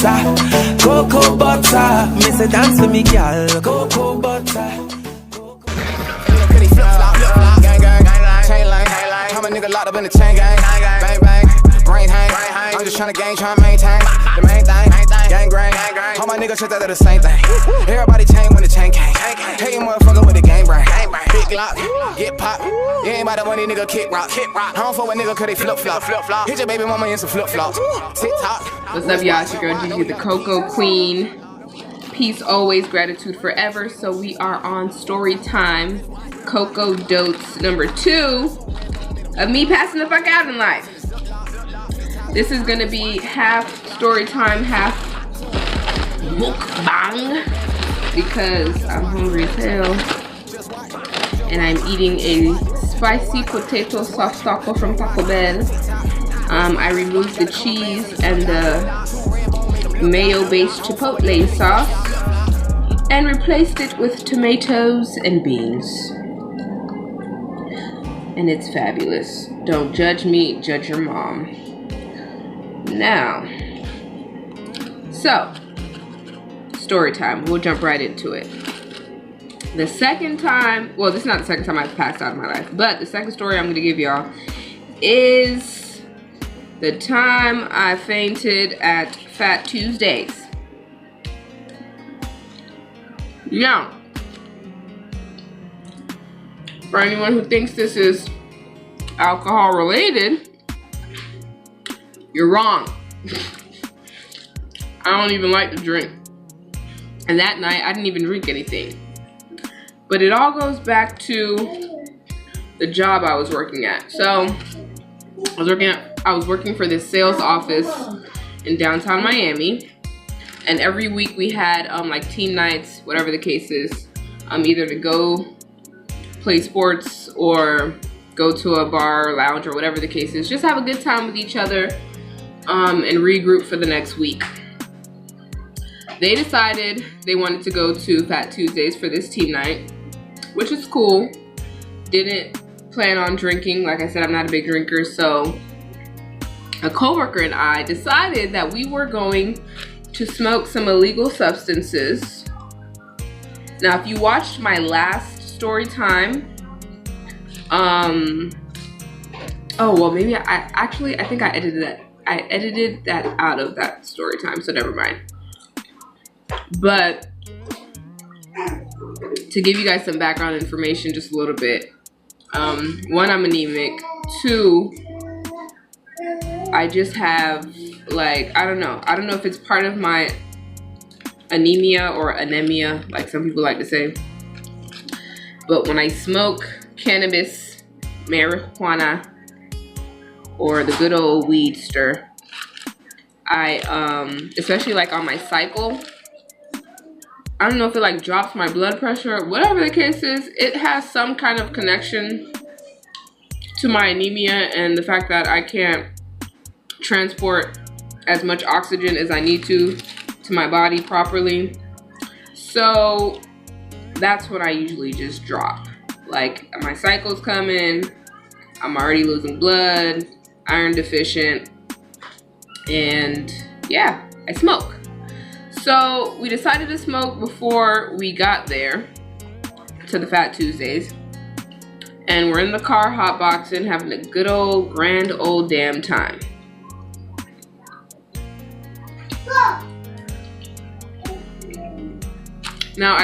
Cocoa butter. Me say dance for me, girl. Cocoa butter. Chain lane, I'm a nigga locked up in the chain gang. Bang bang, brain hang. I'm just tryna gain, tryna maintain the main thing. Gang grain, all my niggas shit that the same thing. Everybody chain when the chain came. Hey, motherfucker with the game brain. Big lock, get pop. You ain't about the money, nigga, kick rock. I don't fuck with nigga cause they flip flop. Hit your baby mama in some flip flops. TikTok. What's up, y'all? It's your girl Gigi, the Cocoa Queen. Peace always, gratitude forever. So we are on story time, Cocoa Dotes number 2 of me passing the fuck out in life. This is gonna be half story time, half mukbang, because I'm hungry as hell and I'm eating a spicy potato sauce taco from Taco Bell. I removed the cheese and the mayo-based chipotle sauce and replaced it with tomatoes and beans. And it's fabulous. Don't judge me, judge your mom. Now, so, story time. We'll jump right into it. The second time, well, this is not the second time I've passed out in my life, but the second story I'm going to give y'all is the time I fainted at Fat Tuesdays. Now, for anyone who thinks this is alcohol related, you're wrong. I don't even like to drink. And that night, I didn't even drink anything. But it all goes back to the job I was working at. So, I was working for this sales office in downtown Miami. And every week we had like team nights, whatever the case is, either to go play sports or go to a bar or lounge or whatever the case is. Just have a good time with each other and regroup for the next week. They decided they wanted to go to Fat Tuesdays for this team night, which is cool. Didn't plan on drinking. Like I said, I'm not a big drinker, so a coworker and I decided that we were going to smoke some illegal substances. Now, if you watched my last story time, oh well, maybe I think I edited that. I edited that out of that story time, so never mind. But to give you guys some background information, just a little bit. One, I'm anemic. 2, I just have like, I don't know if it's part of my anemia or anemia, like some people like to say. But when I smoke cannabis, marijuana, or the good old weed stir, I especially like on my cycle, I don't know if it like drops my blood pressure, whatever the case is, it has some kind of connection to my anemia and the fact that I can't transport as much oxygen as I need to my body properly. So that's when I usually just drop. Like my cycle's coming, I'm already losing blood, iron deficient, and yeah, I smoke. So we decided to smoke before we got there to the Fat Tuesdays. And we're in the car hotboxing, having a good old grand old damn time. Now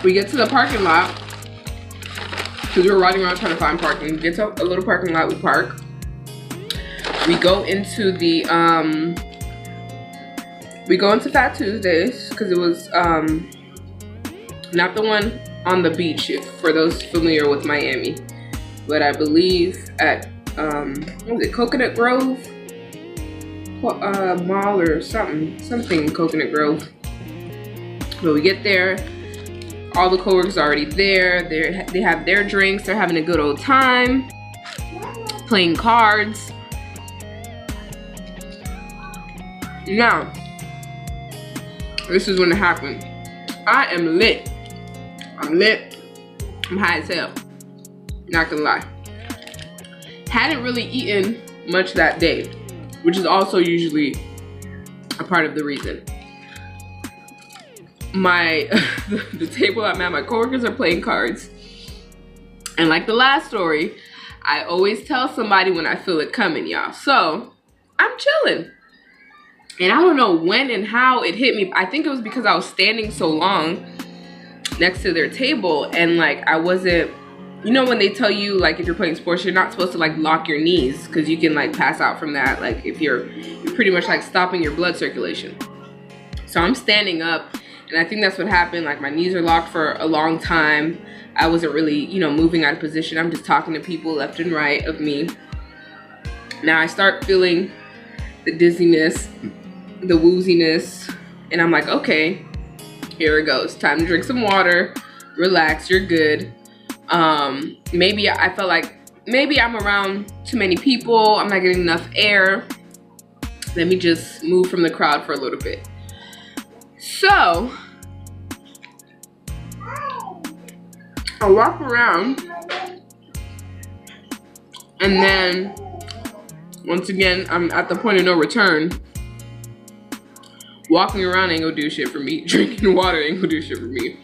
we get to the parking lot, because we were riding around trying to find parking. We get to a little parking lot, we park. We go into the, we go into Fat Tuesdays, because it was not the one on the beach, for those familiar with Miami, but I believe at, what was it, Coconut Grove? Mall or something Coconut Grove. But we get there, all the coworkers are already there. They have their drinks, they're having a good old time, playing cards. Now, this is when it happened. I am lit. I'm lit. I'm high as hell. Not gonna lie. Hadn't really eaten much that day. which is also usually a part of the reason. The table I'm at, my coworkers are playing cards. And like the last story, I always tell somebody when I feel it coming, y'all. So I'm chilling. And I don't know when and how it hit me. I think it was because I was standing so long next to their table, and like I wasn't, you know when they tell you like if you're playing sports you're not supposed to like lock your knees because you can like pass out from that, like if you're pretty much like stopping your blood circulation. So I'm standing up, and I think that's what happened. Like my knees are locked for a long time. I wasn't really, you know, moving out of position. I'm just talking to people left and right of me. Now I start feeling the dizziness, the wooziness, and I'm like, okay, here it goes. Time to drink some water, relax, you're good. Maybe I felt like maybe I'm around too many people, I'm not getting enough air. Let me just move from the crowd for a little bit. So I walk around, and then once again I'm at the point of no return. Walking around ain't gonna do shit for me. Drinking water ain't gonna do shit for me.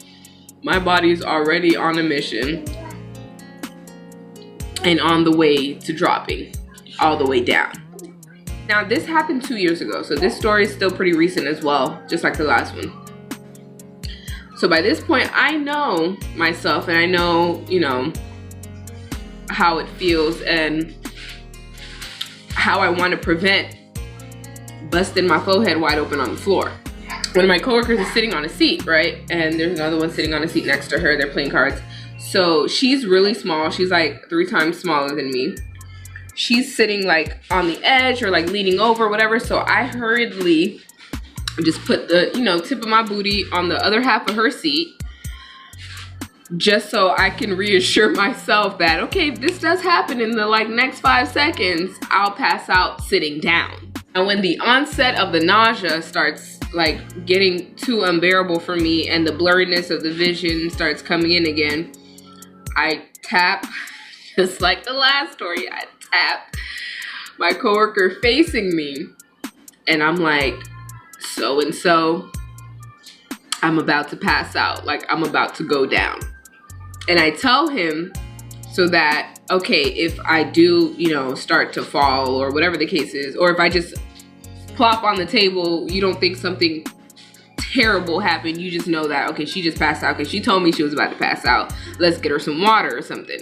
My body's already on a mission and on the way to dropping all the way down. Now this happened 2 years ago, so this story is still pretty recent as well, just like the last one. So by this point, I know myself, and I know, you know, how it feels and how I want to prevent busting my forehead wide open on the floor. One of my coworkers is sitting on a seat, right? And there's another one sitting on a seat next to her. They're playing cards. So she's really small. She's like 3 times smaller than me. She's sitting like on the edge or like leaning over, whatever. So I hurriedly just put the, you know, tip of my booty on the other half of her seat, just so I can reassure myself that, okay, if this does happen in the like next 5 seconds, I'll pass out sitting down. And when the onset of the nausea starts like getting too unbearable for me and the blurriness of the vision starts coming in again, I tap, just like the last story, I tap my coworker facing me, and I'm like, so-and-so, I'm about to pass out, like I'm about to go down. And I tell him so that, okay, if I do, you know, start to fall or whatever the case is, or if I just plop on the table, you don't think something terrible happened, you just know that, okay, she just passed out because she told me she was about to pass out. Let's get her some water or something.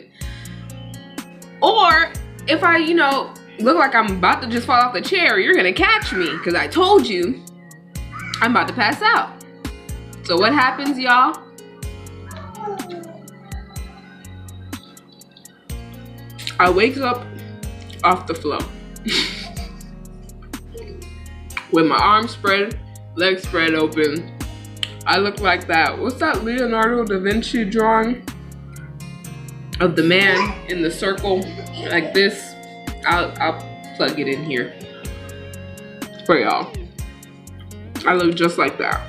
Or if I, you know, look like I'm about to just fall off the chair, you're gonna catch me because I told you I'm about to pass out. So what happens, y'all? I wake up off the floor with my arms spread, legs spread open. I look like that. What's that Leonardo da Vinci drawing of the man in the circle like this? I'll plug it in here for y'all. I look just like that.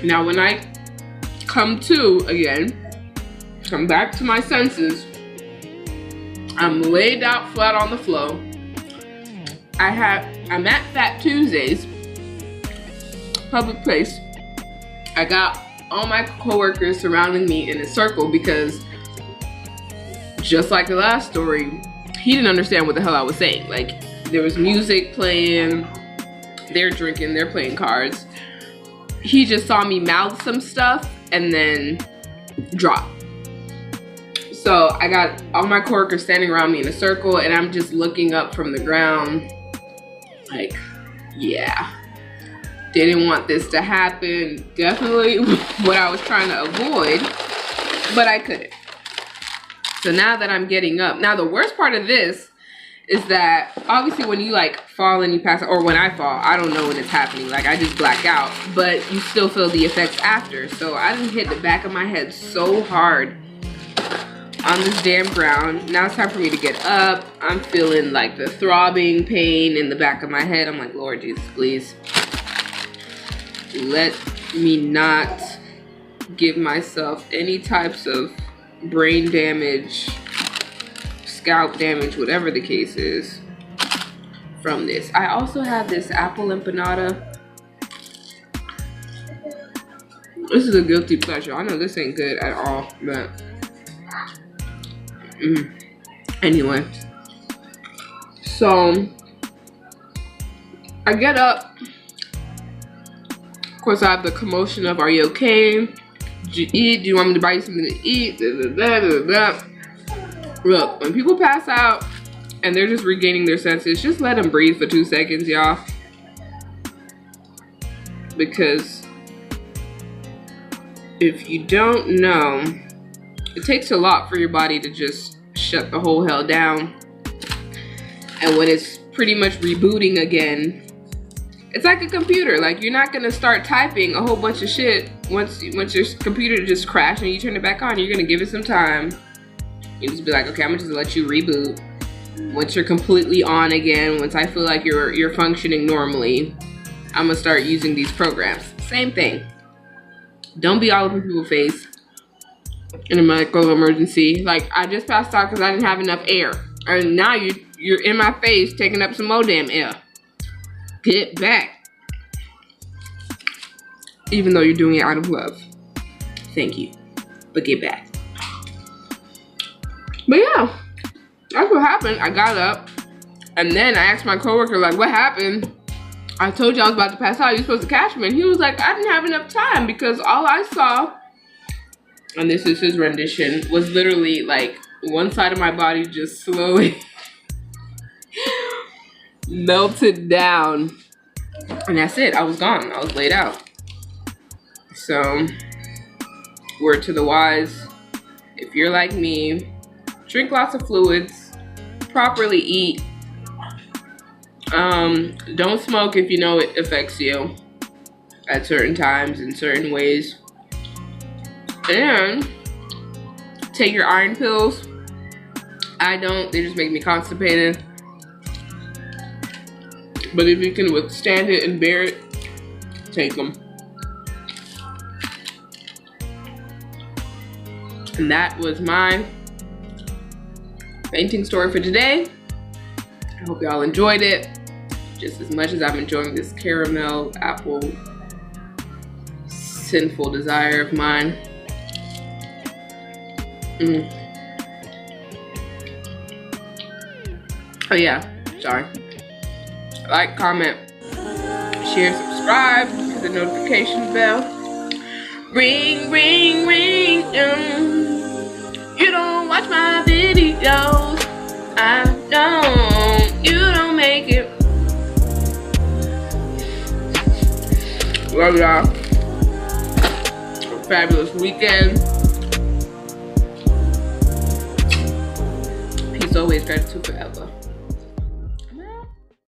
Now when I come to again, come back to my senses, I'm laid out flat on the floor. I'm at Fat Tuesdays, public place. I got all my coworkers surrounding me in a circle because, just like the last story, he didn't understand what the hell I was saying. Like, there was music playing, they're drinking, they're playing cards. He just saw me mouth some stuff and then drop. So I got all my coworkers standing around me in a circle, and I'm just looking up from the ground like, yeah, didn't want this to happen. Definitely what I was trying to avoid, but I couldn't. So now that I'm getting up, now the worst part of this is that obviously when you like fall and you pass out, or when I fall, I don't know when it's happening. Like I just black out, but you still feel the effects after. So I done hit the back of my head so hard on this damn ground. Now it's time for me to get up. I'm feeling like the throbbing pain in the back of my head. I'm like, Lord Jesus, please let me not give myself any types of brain damage, scalp damage, whatever the case is. from this. I also have this apple empanada. This is a guilty pleasure. I know this ain't good at all, but anyway. So I get up. Of course, I have the commotion of, are you okay? Did you eat? Do you want me to buy you something to eat? Look, when people pass out and they're just regaining their senses, just let them breathe for 2 seconds, y'all. Because if you don't know, it takes a lot for your body to just shut the whole hell down. And when it's pretty much rebooting again, it's like a computer. Like, you're not gonna start typing a whole bunch of shit once your computer just crashed and you turn it back on. You're gonna give it some time. You just be like, okay, I'm gonna just let you reboot. Once you're completely on again, once I feel like you're functioning normally, I'm gonna start using these programs. Same thing. Don't be all over people's face in a medical emergency. Like, I just passed out because I didn't have enough air, and now you're in my face taking up some more damn air. Get back. Even though you're doing it out of love. Thank you. But get back. But yeah, that's what happened. I got up, and then I asked my coworker, like, what happened? I told you I was about to pass out. You're supposed to catch me. And he was like, I didn't have enough time because all I saw, and this is his rendition, was literally like one side of my body just slowly melted down, and that's it. I was gone. I was laid out. So, word to the wise, if you're like me, drink lots of fluids, properly eat, don't smoke if you know it affects you at certain times in certain ways, and take your iron pills. I don't, they just make me constipated. But if you can withstand it and bear it, take them. And that was my fainting story for today. I hope y'all enjoyed it just as much as I'm enjoying this caramel apple sinful desire of mine. Oh yeah, sorry. Like, comment, share, subscribe, hit the notification bell. Ring, ring, ring. You don't watch my videos. I don't. You don't make it. Love y'all. Fabulous weekend.